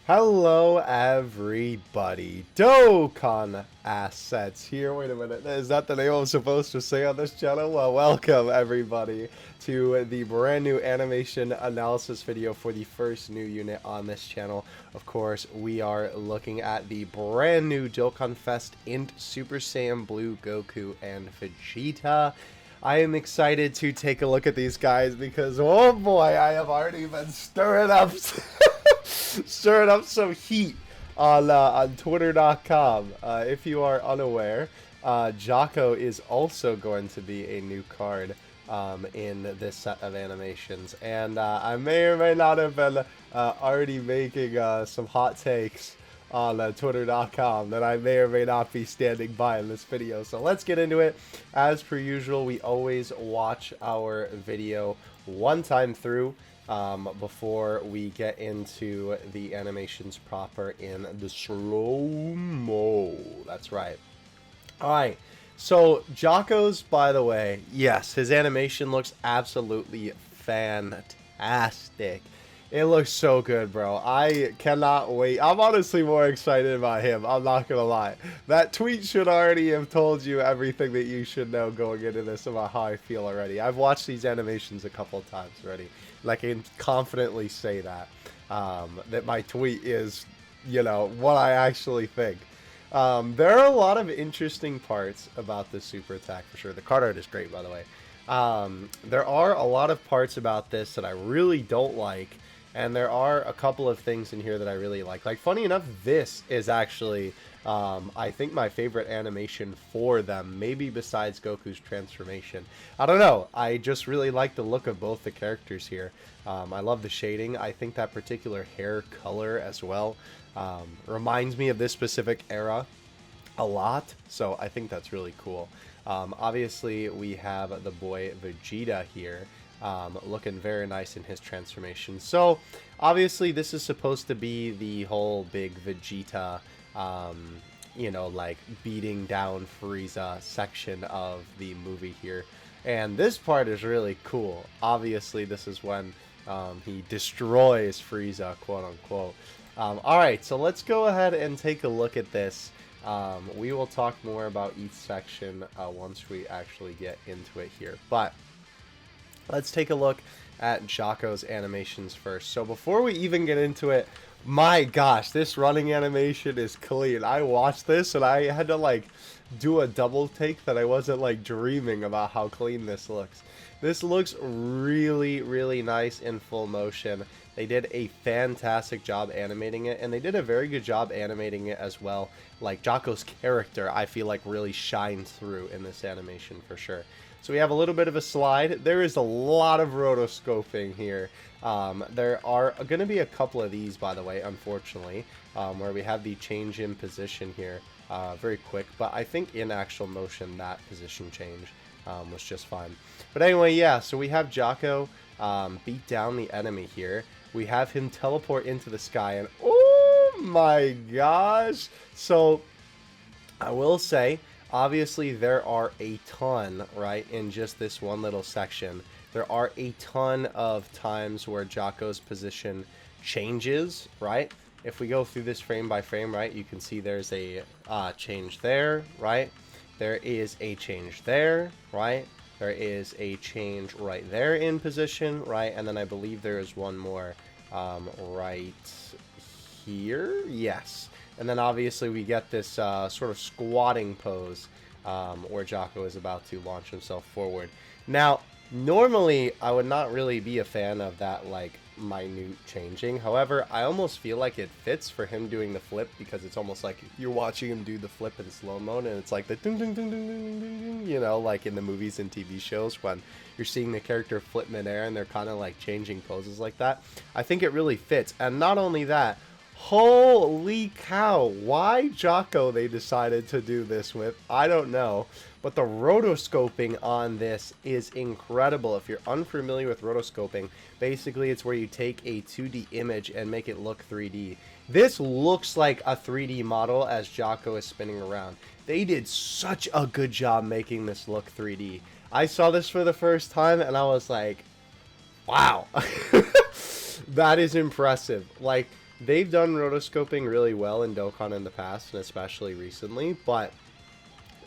Hello everybody, Dokkan Assets here. Wait a minute, is that the name I'm supposed to say on this channel? Well, welcome everybody to the brand new animation analysis video for the first new unit on this channel. Of course, we are looking at the brand new Dokkan Fest INT Super Saiyan Blue Goku and Vegeta. I am excited to take a look at these guys because, oh boy, I have already been stirring up some heat on Twitter.com. If you are unaware, Jaco is also going to be a new card in this set of animations, and I may or may not have been already making some hot takes on Twitter.com that I may or may not be standing by in this video. So let's get into it. As per usual, we always watch our video one time through before we get into the animations proper in the slow-mo. That's right. Alright, so Jaco's, by the way, yes, his animation looks absolutely fantastic. It looks so good, bro. I cannot wait. I'm honestly more excited about him. I'm not gonna lie. That tweet should already have told you everything that you should know going into this about how I feel already. I've watched these animations a couple of times already. And I can confidently say that. That my tweet is, you know, what I actually think. There are a lot of interesting parts about this super attack for sure. The card art is great, by the way. There are a lot of parts about this that I really don't like. And there are a couple of things in here that I really like. Like, funny enough, this is actually, I think, my favorite animation for them. Maybe besides Goku's transformation. I don't know. I just really like the look of both the characters here. I love the shading. I think that particular hair color as well reminds me of this specific era a lot. So I think that's really cool. Obviously, we have the boy Vegeta here. Looking very nice in his transformation. So, obviously, this is supposed to be the whole big Vegeta, you know, like, beating down Frieza section of the movie here. And this part is really cool. Obviously, this is when he destroys Frieza, quote-unquote. Alright, so let's go ahead and take a look at this. We will talk more about each section once we actually get into it here. But let's take a look at Jaco's animations first. So before we even get into it, my gosh, this running animation is clean. I watched this and I had to like do a double take that I wasn't like dreaming about how clean this looks. This looks really, really nice in full motion. They did a fantastic job animating it, and they did a very good job animating it as well. Like, Jaco's character, I feel like, really shines through in this animation for sure. So we have a little bit of a slide. There is a lot of rotoscoping here. There are going to be a couple of these, by the way, unfortunately, where we have the change in position here very quick. But I think in actual motion, that position change was just fine. But anyway, yeah, so we have Jaco beat down the enemy here. We have him teleport into the sky, and oh my gosh! So I will say, obviously there are a ton, right, in just this one little section. There are a ton of times where Jaco's position changes, right? If we go through this frame by frame, right, you can see there's a change there, right? There is a change there, right? There is a change right there in position, right? And then I believe there is one more right here. Yes. And then obviously we get this sort of squatting pose where Jaco is about to launch himself forward. Now, normally I would not really be a fan of that like minute changing. However, I almost feel like it fits for him doing the flip because it's almost like you're watching him do the flip in slow-mo, and it's like the ding ding ding ding ding ding ding, you know, like in the movies and TV shows when you're seeing the character flip midair and they're kind of like changing poses like that. I think it really fits. And not only that, holy cow, why Jaco they decided to do this with, I don't know. But the rotoscoping on this is incredible. If you're unfamiliar with rotoscoping, basically it's where you take a 2D image and make it look 3D. This looks like a 3D model as Jaco is spinning around. They did such a good job making this look 3D. I saw this for the first time and I was like, wow. That is impressive. Like, they've done rotoscoping really well in Dokkan in the past, and especially recently, but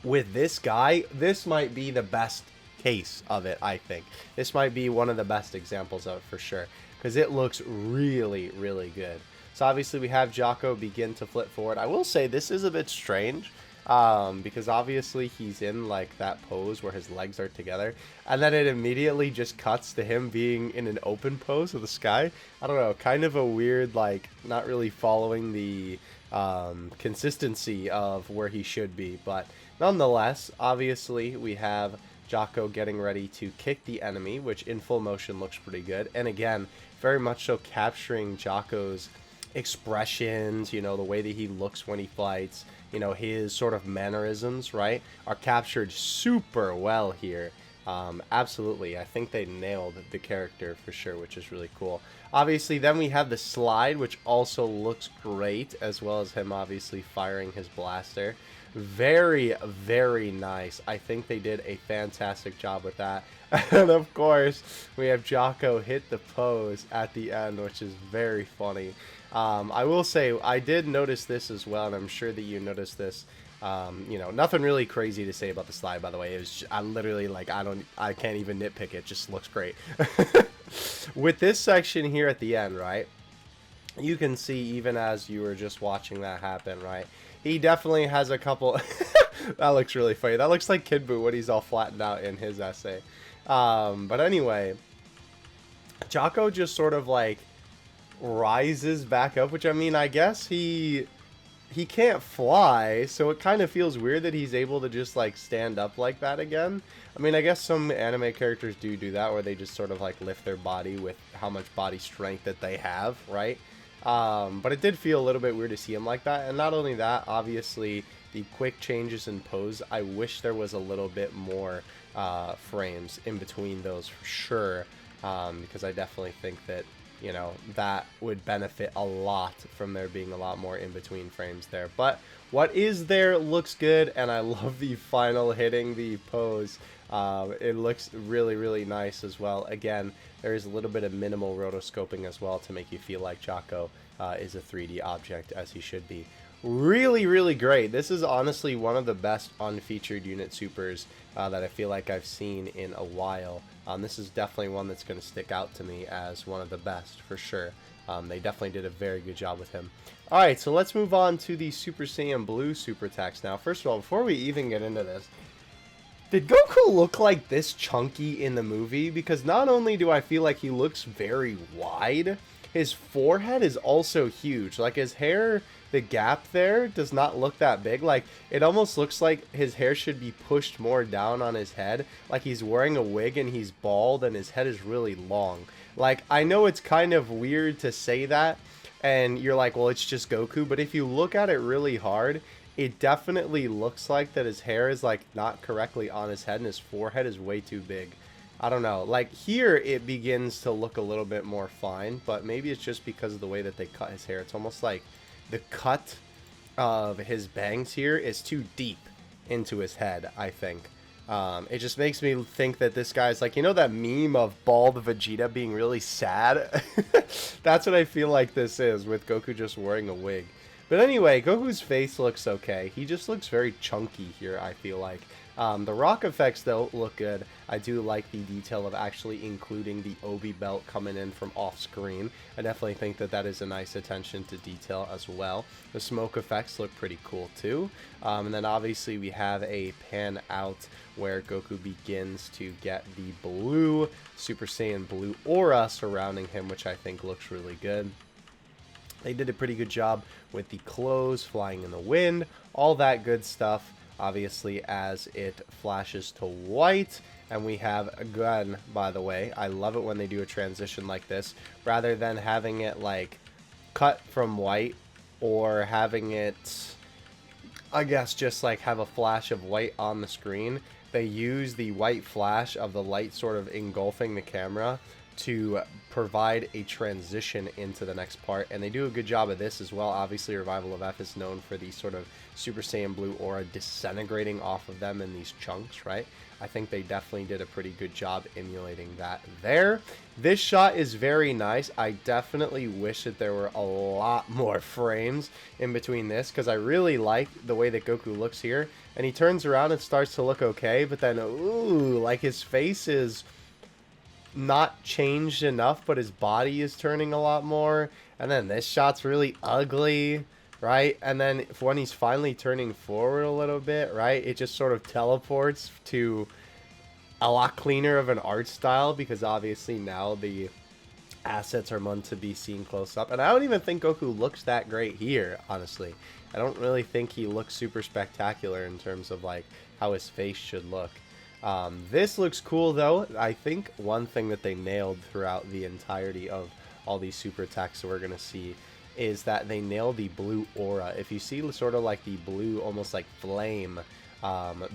with this guy, this might be the best case of it, I think. This might be one of the best examples of it for sure, because it looks really, really good. So obviously we have Jaco begin to flip forward. I will say this is a bit strange, because obviously he's in like that pose where his legs are together, and then it immediately just cuts to him being in an open pose of the sky. I don't know, kind of a weird, like, not really following the consistency of where he should be, but nonetheless, obviously we have Jaco getting ready to kick the enemy, which in full motion looks pretty good, and again, very much so capturing Jaco's expressions, you know, the way that he looks when he fights, you know, his sort of mannerisms, right, are captured super well here. Absolutely, I think they nailed the character for sure, which is really cool. Obviously, then we have the slide, which also looks great, as well as him obviously firing his blaster. Very, very nice. I think they did a fantastic job with that. And of course, we have Jaco hit the pose at the end, which is very funny. I will say, I did notice this as well, and I'm sure that you noticed this. You know, nothing really crazy to say about the slide, by the way. It was just, I literally, like, I can't even nitpick it. Just looks great. With this section here at the end, right, you can see, even as you were just watching that happen, right, he definitely has a couple that looks really funny. That looks like Kid Buu when he's all flattened out in his essay. But anyway, Jaco just sort of like rises back up, which, I mean, I guess he can't fly, so it kind of feels weird that he's able to just like stand up like that again. I mean, I guess some anime characters do that, where they just sort of like lift their body with how much body strength that they have, right? But it did feel a little bit weird to see him like that. And not only that, obviously the quick changes in pose, I wish there was a little bit more frames in between those for sure, because I definitely think that, you know, that would benefit a lot from there being a lot more in between frames there. But what is there looks good, and I love the final hitting the pose. It looks really, really nice as well. Again, there is a little bit of minimal rotoscoping as well to make you feel like Jaco is a 3D object, as he should be. Really, really great. This is honestly one of the best unfeatured unit supers that I feel like I've seen in a while. This is definitely one that's going to stick out to me as one of the best, for sure. They definitely did a very good job with him. Alright, so let's move on to the Super Saiyan Blue super text. Now, first of all, before we even get into this, did Goku look like this chunky in the movie? Because not only do I feel like he looks very wide, his forehead is also huge. Like, his hair, the gap there does not look that big. Like, it almost looks like his hair should be pushed more down on his head. Like, he's wearing a wig and he's bald and his head is really long. Like, I know it's kind of weird to say that, and you're like, well, it's just Goku. But if you look at it really hard, it definitely looks like that his hair is, like, not correctly on his head and his forehead is way too big. I don't know. Like, here it begins to look a little bit more fine, but maybe it's just because of the way that they cut his hair. It's almost like the cut of his bangs here is too deep into his head, I think. It just makes me think that this guy's like, you know that meme of bald Vegeta being really sad? That's what I feel like this is, with Goku just wearing a wig. But anyway, Goku's face looks okay. He just looks very chunky here, I feel like. The rock effects, though, look good. I do like the detail of actually including the Obi belt coming in from off screen. I definitely think that that is a nice attention to detail as well. The smoke effects look pretty cool too. And then obviously we have a pan out where Goku begins to get the blue Super Saiyan Blue aura surrounding him, which I think looks really good. They did a pretty good job with the clothes flying in the wind, all that good stuff. Obviously, as it flashes to white, and we have a gun, by the way. I love it when they do a transition like this, rather than having it like cut from white, or having it, I guess, just like have a flash of white on the screen. They use the white flash of the light sort of engulfing the camera to provide a transition into the next part, and they do a good job of this as well. Obviously, Revival of F is known for the sort of Super Saiyan Blue aura disintegrating off of them in these chunks, right? I think they definitely did a pretty good job emulating that there. This shot is very nice. I definitely wish that there were a lot more frames in between this, because I really like the way that Goku looks here, and he turns around and starts to look okay, but then, ooh, like his face is not changed enough, but his body is turning a lot more. And then this shot's really ugly, right? And then when he's finally turning forward a little bit, right, it just sort of teleports to a lot cleaner of an art style, because obviously now the assets are meant to be seen close up. And I don't even think Goku looks that great here, honestly. I don't really think he looks super spectacular in terms of like how his face should look. This looks cool though. I think one thing that they nailed throughout the entirety of all these super attacks that we're going to see is that they nailed the blue aura. If you see sort of like the blue, almost like flame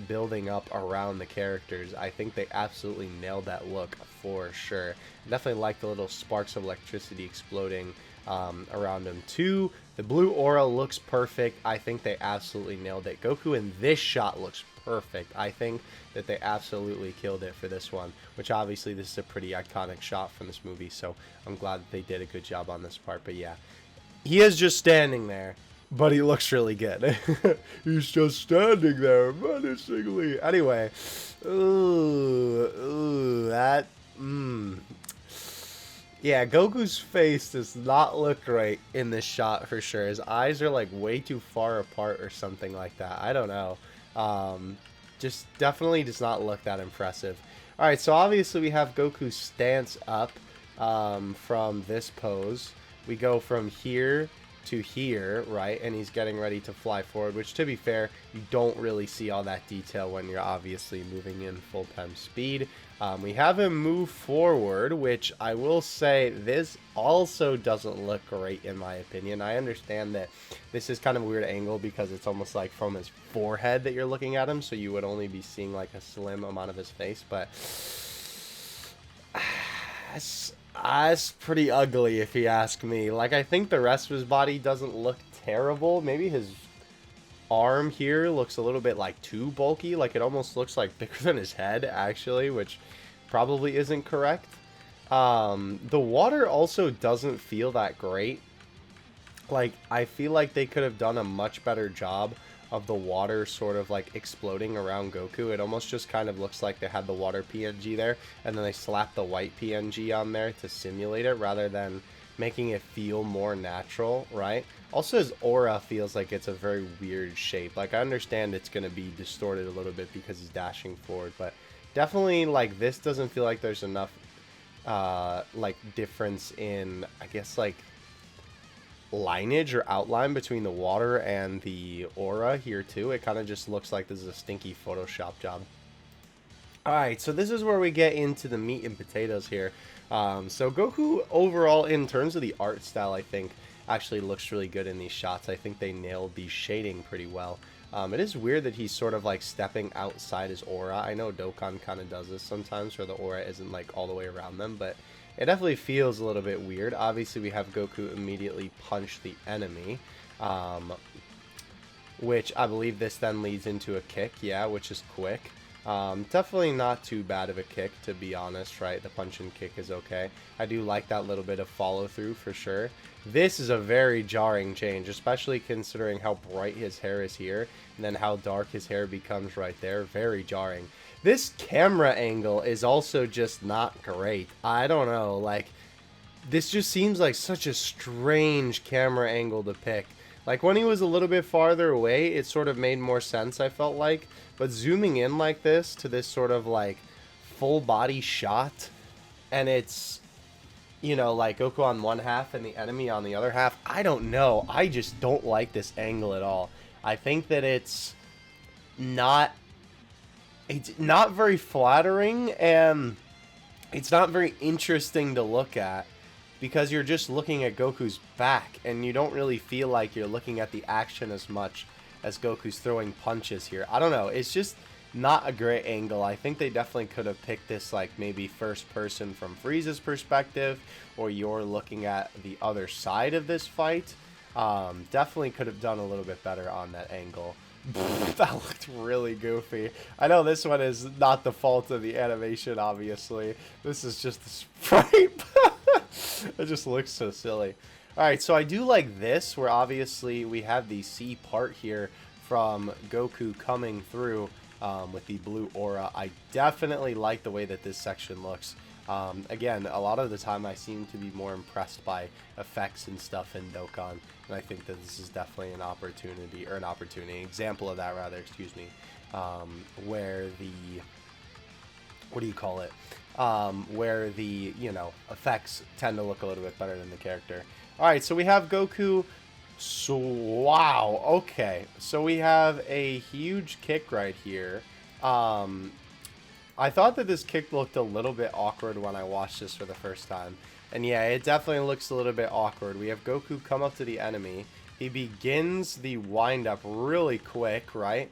building up around the characters, I think they absolutely nailed that look for sure. Definitely like the little sparks of electricity exploding around them too. The blue aura looks perfect. I think they absolutely nailed it. Goku in this shot looks perfect. I think that they absolutely killed it for this one, which obviously this is a pretty iconic shot from this movie, so I'm glad that they did a good job on this part. But yeah, he is just standing there, but he looks really good. He's just standing there menacingly. Anyway, yeah, Goku's face does not look right in this shot for sure. His eyes are like way too far apart or something like that. I don't know. Just definitely does not look that impressive. Alright, so obviously we have Goku's stance up from this pose. We go from here to here, right? And he's getting ready to fly forward, which to be fair, you don't really see all that detail when you're obviously moving in full time speed. We have him move forward, which I will say this also doesn't look great in my opinion. I understand that this is kind of a weird angle because it's almost like from his forehead that you're looking at him, so you would only be seeing like a slim amount of his face, but it's pretty ugly if you ask me. Like, I think the rest of his body doesn't look terrible. Maybe his arm here looks a little bit like too bulky. Like, it almost looks like bigger than his head actually, which probably isn't correct. The water also doesn't feel that great. Like, I feel like they could have done a much better job of the water sort of like exploding around Goku. It almost just kind of looks like they had the water PNG there and then they slapped the white PNG on there to simulate it rather than making it feel more natural, right? Also, his aura feels like it's a very weird shape. Like, I understand it's going to be distorted a little bit because he's dashing forward, but definitely like this doesn't feel like there's enough like difference in, I guess, like lineage or outline between the water and the aura here too. It kind of just looks like this is a stinky Photoshop job. Alright, so this is where we get into the meat and potatoes here. So Goku overall, in terms of the art style, I think actually looks really good in these shots. I think they nailed the shading pretty well. It is weird that he's sort of like stepping outside his aura. I know Dokkan kind of does this sometimes where the aura isn't like all the way around them, but it definitely feels a little bit weird. Obviously, we have Goku immediately punch the enemy, which I believe this then leads into a kick, yeah, which is quick. Definitely not too bad of a kick, to be honest, right? The punch and kick is okay. I do like that little bit of follow through for sure. This is a very jarring change, especially considering how bright his hair is here and then how dark his hair becomes right there. Very jarring. This camera angle is also just not great. I don't know, like, this just seems like such a strange camera angle to pick. Like, when he was a little bit farther away, it sort of made more sense, I felt like. But zooming in like this to this sort of, like, full body shot, and it's, you know, like Goku on one half and the enemy on the other half, I don't know. I just don't like this angle at all. I think that it's not very flattering, and it's not very interesting to look at because you're just looking at Goku's back and you don't really feel like you're looking at the action as much as Goku's throwing punches here. I don't know, it's just not a great angle. I think they definitely could have picked this like maybe first person from Frieza's perspective, or you're looking at the other side of this fight. Definitely could have done a little bit better on that angle. That looked really goofy. I know this one is not the fault of the animation, obviously. This is just the sprite. It just looks so silly. Alright, so I do like this, where obviously we have the C part here from Goku coming through with the blue aura. I definitely like the way that this section looks. Again, a lot of the time I seem to be more impressed by effects and stuff in Dokkan, and I think that this is definitely an opportunity, or an example of that rather, excuse me, where the, what do you call it, where the, you know, effects tend to look a little bit better than the character. Alright, so we have Goku. So, wow, okay, so we have a huge kick right here. I thought that this kick looked a little bit awkward when I watched this for the first time. And yeah, it definitely looks a little bit awkward. We have Goku come up to the enemy. He begins the wind-up really quick, right?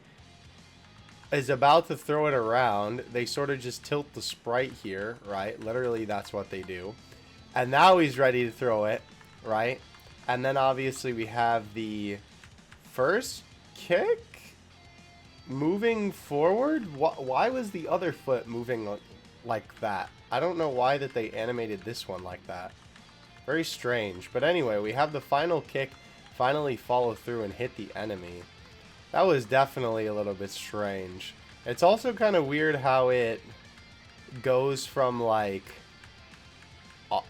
Is about to throw it around. They sort of just tilt the sprite here, right? Literally, that's what they do. And now he's ready to throw it, right? And then obviously we have the first kick moving forward. Why was the other foot moving like that? I don't know why that they animated this one like that. Very strange. But anyway, we have the final kick finally follow through and hit the enemy. That was definitely a little bit strange. It's also kind of weird how it goes from like,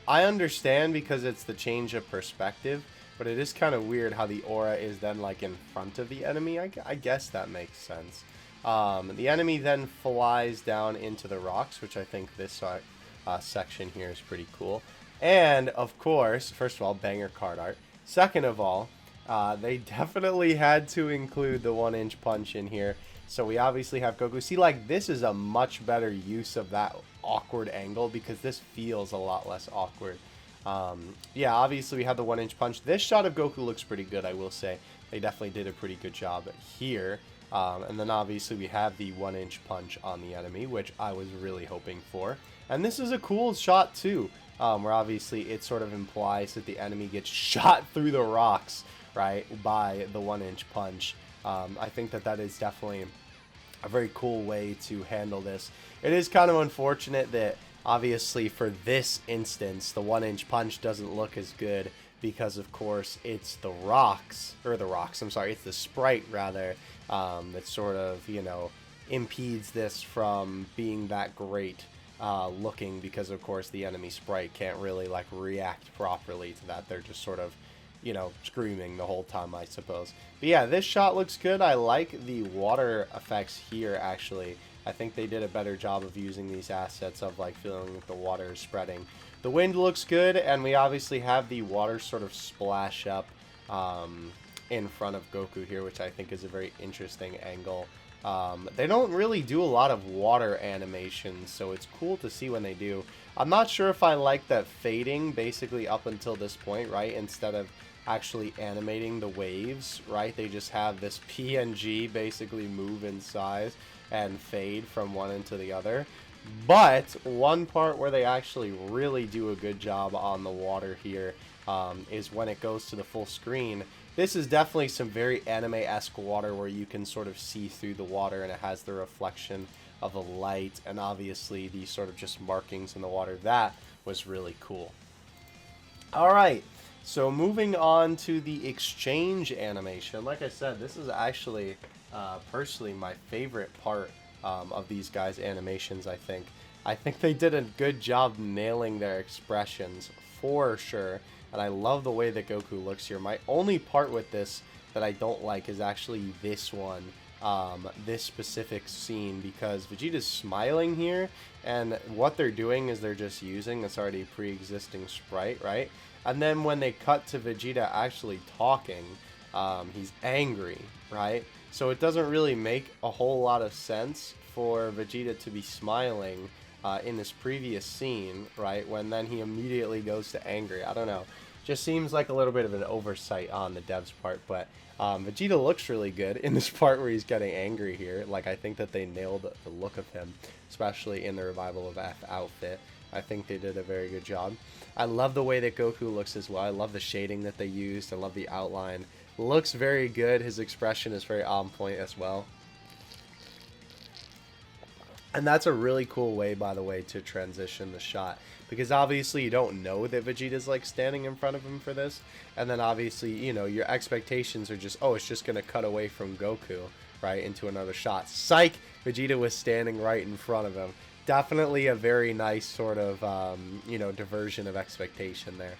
I understand because it's the change of perspective, but it is kind of weird how the aura is then like in front of the enemy. I guess that makes sense. The enemy then flies down into the rocks, which I think this section here is pretty cool. And of course, first of all, banger card art. Second of all, they definitely had to include the 1-inch punch in here. So we obviously have Goku. See, like, this is a much better use of that awkward angle because this feels a lot less awkward. Yeah, obviously we have the 1-inch punch. This shot of Goku looks pretty good, I will say. They definitely did a pretty good job here. And then obviously we have the 1-inch punch on the enemy, which I was really hoping for. And this is a cool shot too, where obviously it sort of implies that the enemy gets shot through the rocks, right, by the 1-inch punch. I think that that is definitely a very cool way to handle this. It is kind of unfortunate that obviously for this instance the 1-inch punch doesn't look as good because of course it's the rocks, or it's the sprite rather, that sort of, you know, impedes this from being that great looking, because of course the enemy sprite can't really like react properly to that. They're just sort of, you know, screaming the whole time, I suppose. But yeah, this shot looks good. I like the water effects here, actually. I think they did a better job of using these assets of like feeling like the water is spreading. The wind looks good, and we obviously have the water sort of splash up in front of Goku here, which I think is a very interesting angle. They don't really do a lot of water animations, so it's cool to see when they do. I'm not sure if I like that fading basically up until this point, right? Instead of actually animating the waves, right? They just have this PNG basically move in size and fade from one into the other. But one part where they actually really do a good job on the water here is when it goes to the full screen. This is definitely some very anime-esque water where you can sort of see through the water, and it has the reflection of the light and obviously these sort of just markings in the water. That was really cool. Alright, so moving on to the exchange animation. Like I said, this is actually personally my favorite part of these guys' animations, I think. I think they did a good job nailing their expressions for sure, and I love the way that Goku looks here. My only part with this that I don't like is actually this one, this specific scene, because Vegeta's smiling here, and what they're doing is they're just using this already pre-existing sprite, right? And then when they cut to Vegeta actually talking, he's angry, right? So it doesn't really make a whole lot of sense for Vegeta to be smiling in this previous scene, right? When then he immediately goes to angry. I don't know. Just seems like a little bit of an oversight on the devs' part, but Vegeta looks really good in this part where he's getting angry here. Like, I think that they nailed the look of him, especially in the Revival of F outfit. I think they did a very good job. I love the way that Goku looks as well. I love the shading that they used. I love the outline. Looks very good. His expression is very on point as well. And that's a really cool way, by the way, to transition the shot. Because obviously you don't know that Vegeta's like standing in front of him for this. And then obviously, you know, your expectations are just, oh, it's just going to cut away from Goku, right, into another shot. Psych! Vegeta was standing right in front of him. Definitely a very nice sort of, you know, diversion of expectation there.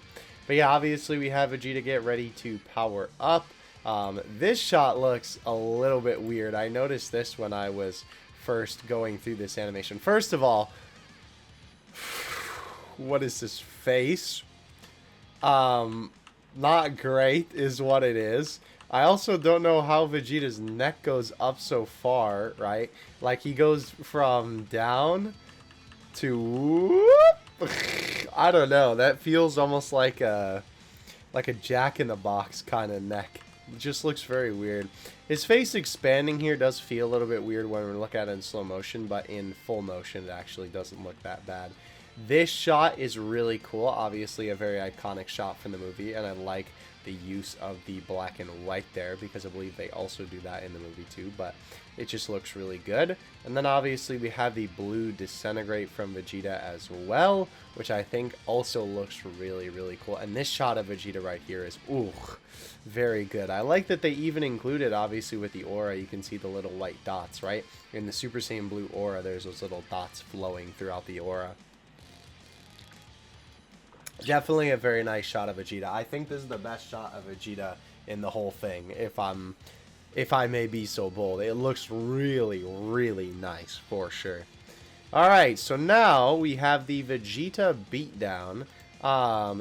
But yeah, obviously we have Vegeta get ready to power up. This shot looks a little bit weird. I noticed this when I was first going through this animation. First of all, what is this face? Not great is what it is. I also don't know how Vegeta's neck goes up so far, right? Like he goes from down to I don't know. That feels almost like a Jack-in-the-Box kind of neck. It just looks very weird. His face expanding here does feel a little bit weird when we look at it in slow motion, but in full motion it actually doesn't look that bad. This shot is really cool. Obviously a very iconic shot from the movie, and I like the use of the black and white there because I believe they also do that in the movie too, but it just looks really good. And then obviously we have the blue disintegrate from Vegeta as well, which I think also looks really, really cool. And this shot of Vegeta right here is, ooh, very good. I like that they even included, obviously with the aura, you can see the little white dots, right? In the Super Saiyan Blue aura, there's those little dots flowing throughout the aura. Definitely a very nice shot of Vegeta. I think this is the best shot of Vegeta in the whole thing, if I may be so bold. It looks really, really nice for sure. Alright, so now we have the Vegeta beatdown.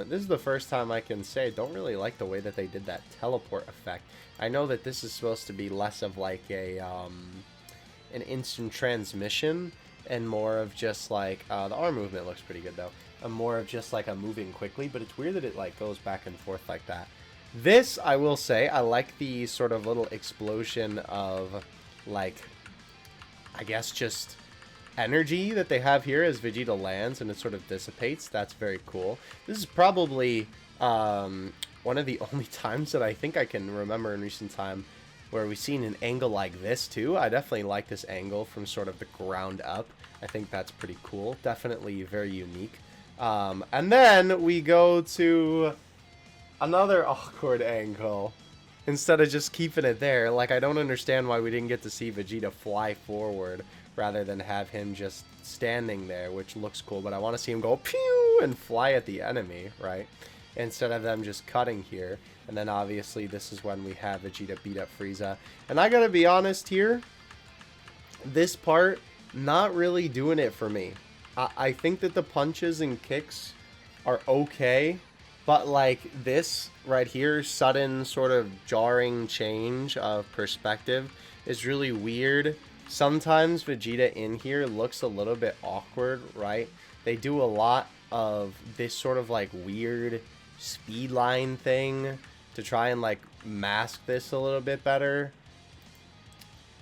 This is the first time I can say I don't really like the way that they did that teleport effect. I know that this is supposed to be less of like a an instant transmission and more of just like the arm movement looks pretty good though. More of just like a moving quickly, but it's weird that it like goes back and forth like that. This, I will say, I like the sort of little explosion of like, I guess just energy that they have here as Vegeta lands and it sort of dissipates. That's very cool. This is probably one of the only times that I think I can remember in recent time where we've seen an angle like this too. I definitely like this angle from sort of the ground up. I think that's pretty cool. Definitely very unique. And then we go to another awkward angle instead of just keeping it there. Like, I don't understand why we didn't get to see Vegeta fly forward rather than have him just standing there, which looks cool, but I want to see him go pew and fly at the enemy, right? Instead of them just cutting here. And then obviously this is when we have Vegeta beat up Frieza. And I gotta be honest here, this part, not really doing it for me. I think that the punches and kicks are okay, but like this right here, sudden sort of jarring change of perspective is really weird. Sometimes Vegeta in here looks a little bit awkward, right? They do a lot of this sort of like weird speed line thing to try and like mask this a little bit better.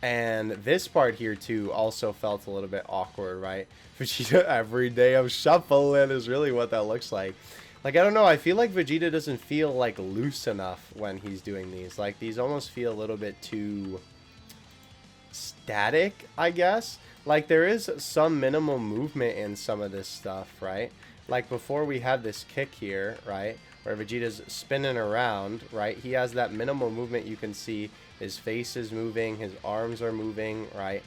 And this part here too also felt a little bit awkward, right? Vegeta every day of shuffling is really what that looks like. Like, I don't know, I feel like Vegeta doesn't feel like loose enough when he's doing these. Like, these almost feel a little bit too static, I guess. Like, there is some minimal movement in some of this stuff, right? Like, before we had this kick here, right? Where Vegeta's spinning around, right? He has that minimal movement. You can see his face is moving, his arms are moving, right?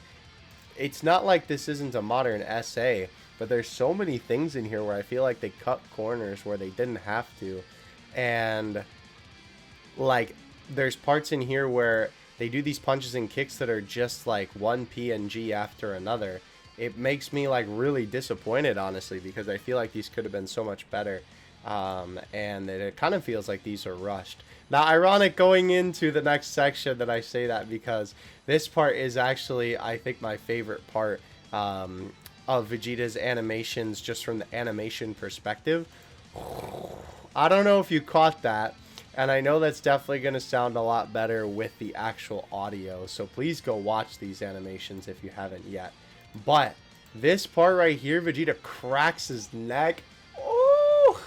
It's not like this isn't a modern SA, but there's so many things in here where I feel like they cut corners where they didn't have to. And, like, there's parts in here where they do these punches and kicks that are just, like, one PNG after another. It makes me, like, really disappointed, honestly, because I feel like these could have been so much better. And it kind of feels like these are rushed. Now, ironic going into the next section that I say that, because this part is actually, I think, my favorite part of Vegeta's animations, just from the animation perspective. I don't know if you caught that, and I know that's definitely going to sound a lot better with the actual audio, so please go watch these animations if you haven't yet. But this part right here, Vegeta cracks his neck. Oh!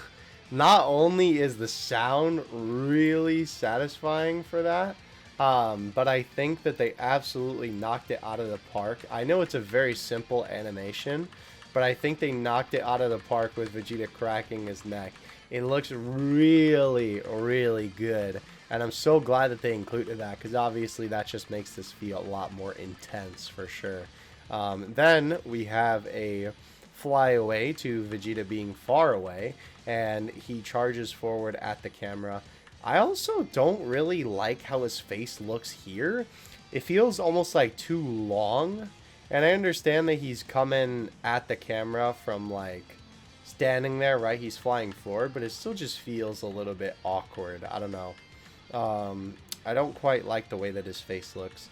Not only is the sound really satisfying for that, but I think that they absolutely knocked it out of the park. I know it's a very simple animation, but I think they knocked it out of the park with Vegeta cracking his neck. It looks really, really good. And I'm so glad that they included that, because obviously that just makes this feel a lot more intense for sure. Then we have a fly away to Vegeta being far away, and he charges forward at the camera. I also don't really like how his face looks here. It feels almost like too long, and I understand that he's coming at the camera from like standing there, right? He's flying forward, but it still just feels a little bit awkward. I don't know. I don't quite like the way that his face looks.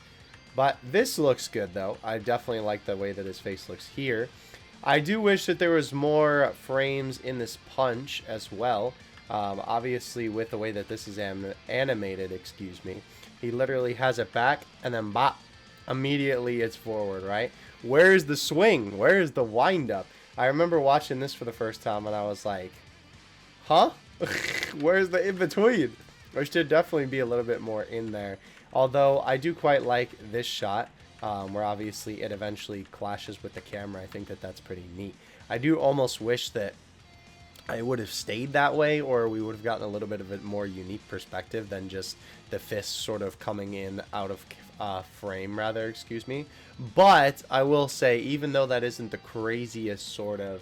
But this looks good, though. I definitely like the way that his face looks here. I do wish that there was more frames in this punch as well. Obviously, with the way that this is animated, excuse me, he literally has it back, and then bop, immediately it's forward, right? Where's the swing? Where's the wind-up? I remember watching this for the first time, and I was like, huh? Where's the in-between? There should definitely be a little bit more in there. Although, I do quite like this shot, where obviously it eventually clashes with the camera. I think that that's pretty neat. I do almost wish that I would have stayed that way, or we would have gotten a little bit of a more unique perspective than just the fist sort of coming in out of frame, rather, excuse me. But I will say, even though that isn't the craziest sort of,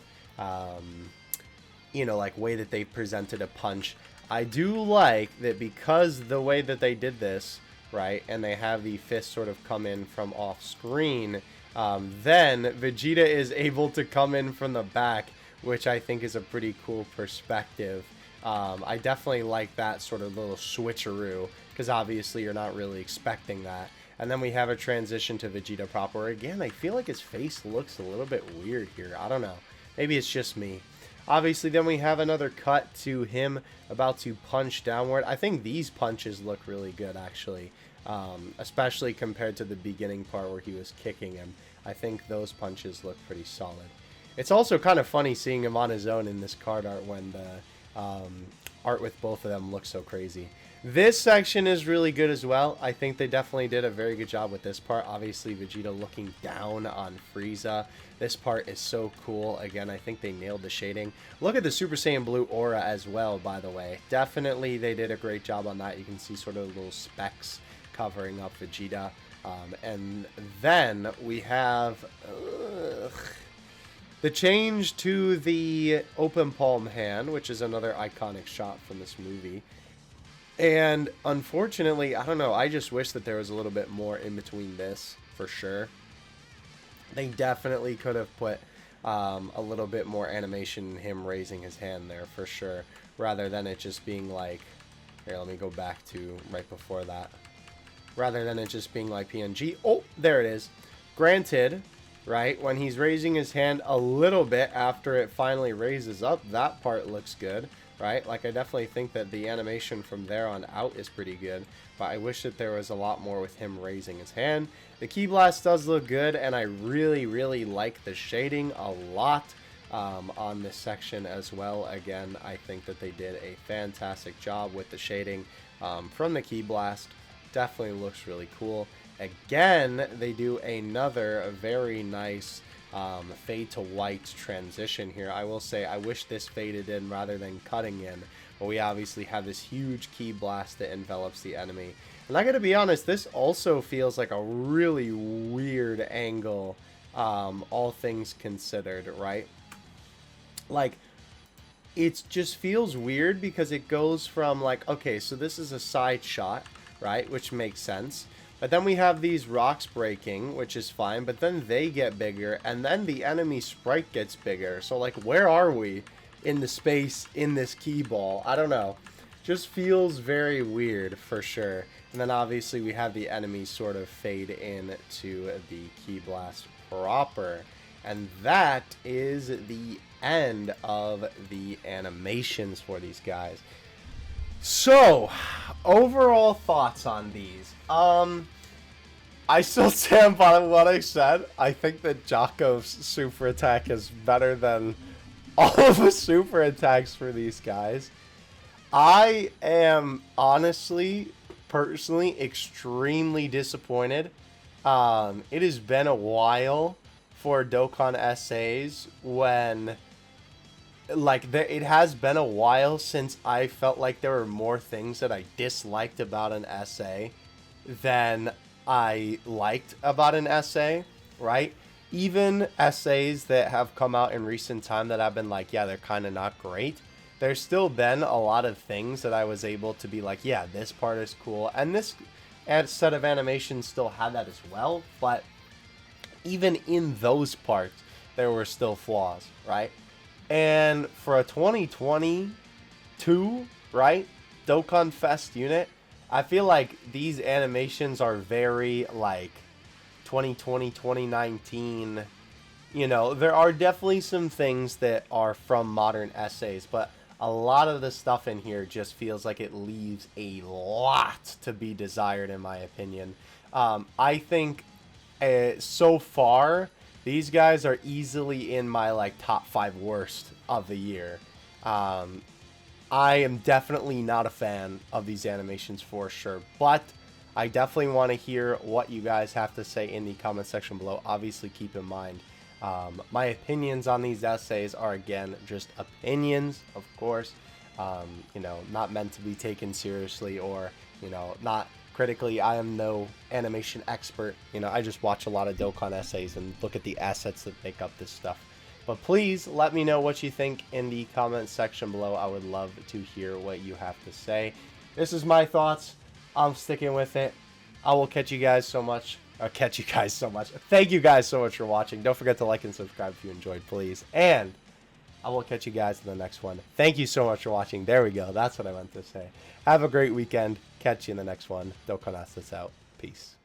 you know, like way that they presented a punch, I do like that because the way that they did this, right, and they have the fist sort of come in from off screen, then Vegeta is able to come in from the back, which I think is a pretty cool perspective. I definitely like that sort of little switcheroo, because obviously you're not really expecting that. And then we have a transition to Vegeta proper. Again, I feel like his face looks a little bit weird here. I don't know. Maybe it's just me. Obviously, then we have another cut to him about to punch downward. I think these punches look really good, actually. Especially compared to the beginning part where he was kicking him. I think those punches look pretty solid. It's also kind of funny seeing him on his own in this card art when the art with both of them looks so crazy. This section is really good as well. I think they definitely did a very good job with this part. Obviously, Vegeta looking down on Frieza. This part is so cool. Again, I think they nailed the shading. Look at the Super Saiyan Blue aura as well, by the way. Definitely, they did a great job on that. You can see sort of little specks covering up Vegeta. And then we have the change to the open palm hand, which is another iconic shot from this movie. And unfortunately, I don't know, I just wish that there was a little bit more in between this, for sure. They definitely could have put a little bit more animation in him raising his hand there, for sure. Rather than it just being like, here, let me go back to right before that. Rather than it just being like PNG. Oh, there it is. Granted, right, when he's raising his hand a little bit after it finally raises up, that part looks good. Right? Like, I definitely think that the animation from there on out is pretty good, but I wish that there was a lot more with him raising his hand. The Ki Blast does look good, and I really, really like the shading a lot on this section as well. Again, I think that they did a fantastic job with the shading from the Ki Blast. Definitely looks really cool. Again, they do another very nice fade to white transition here. I will say I wish this faded in rather than cutting in, but we obviously have this huge Ki Blast that envelops the enemy. And I gotta be honest, this also feels like a really weird angle, all things considered, right? Like, it just feels weird because it goes from like, okay, so this is a side shot, right, which makes sense. But then we have these rocks breaking, which is fine, but then they get bigger, and then the enemy sprite gets bigger. So, like, where are we in the space in this key ball? I don't know. Just feels very weird, for sure. And then, obviously, we have the enemy sort of fade in to the Ki Blast proper. And that is the end of the animations for these guys. So, overall thoughts on these. I still stand by what I said. I think that Jaco's super attack is better than all of the super attacks for these guys. I am honestly, personally, extremely disappointed. It has been a while for Dokkan SAs when, like, it has been a while since I felt like there were more things that I disliked about an SA than I liked about an SA, right? Even SAs that have come out in recent time that I've been like, yeah, they're kind of not great. There's still been a lot of things that I was able to be like, yeah, this part is cool. And this set of animations still had that as well. But even in those parts, there were still flaws, right? And for a 2022, right, Dokkan Fest unit, I feel like these animations are very, like, 2020, 2019. You know, there are definitely some things that are from modern essays, but a lot of the stuff in here just feels like it leaves a lot to be desired, in my opinion. I think so far, these guys are easily in my, like, top 5 worst of the year. I am definitely not a fan of these animations for sure, but I definitely want to hear what you guys have to say in the comment section below. Obviously, keep in mind, my opinions on these essays are, again, just opinions, of course. You know, not meant to be taken seriously or, you know, not critically. I am no animation expert. You know, I just watch a lot of Dokkan essays and look at the assets that make up this stuff. But please let me know what you think in the comment section below. I would love to hear what you have to say. This is my thoughts. I'm sticking with it. I will catch you guys so much. Thank you guys so much for watching. Don't forget to like and subscribe if you enjoyed, please. And I will catch you guys in the next one. Thank you so much for watching. There we go. That's what I meant to say. Have a great weekend. Catch you in the next one. Dokkan this out. Peace.